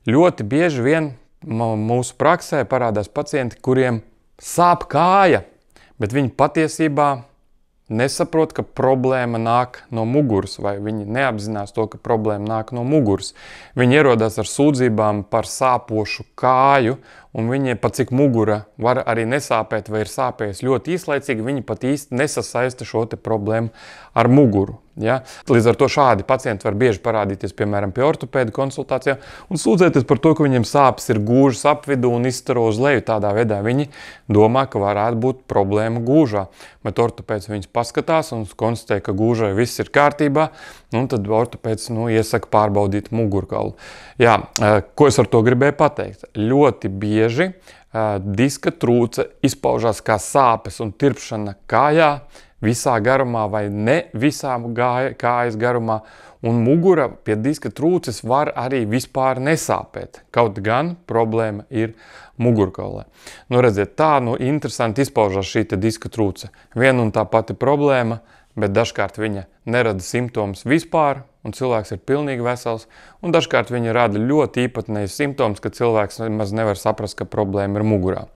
Ļoti bieži vien mūsu praksē parādās pacienti, kuriem sāp kāja, bet viņi patiesībā nesaprot, ka problēma nāk no muguras, vai viņi neapzinās to, ka problēma nāk no muguras. Viņi ierodās ar sūdzībām par sāpošu kāju, un viņi, pat cik mugura var arī nesāpēt vai ir sāpējis ļoti īslaicīgi, viņi pat īsti nesasaista šo te problēmu ar muguru. Ja? Līdz ar to šādi pacienti var bieži parādīties, piemēram, pie ortopēda konsultācijā un sūdzēties par to, ka viņiem sāpes ir gūžas apvidū un izstaro uz leju. Tādā veidā viņi domā, ka varētu būt problēma gūžā. Bet ortopēds viņus paskatās un konstatē, ka gūžai viss ir kārtībā, un tad ortopēds iesaka pārbaudīt mugurkaulu. Jā, ko es ar to gribēju pateikt? Ļoti bieži diska trūce izpaužās kā sāpes un tirpšana kājā, visā garumā vai ne visā kājas garumā, un mugura pie diska trūces var arī vispār nesāpēt. Kaut gan problēma ir mugurkaulē. Redziet, tā interesanti izpaužās šī diska trūce. Viena un tā pati problēma, bet dažkārt viņa nerada simptomus vispār, un cilvēks ir pilnīgi vesels, un dažkārt viņa rada ļoti īpatnējus simptomus, ka cilvēks nemaz nevar saprast, ka problēma ir mugurā.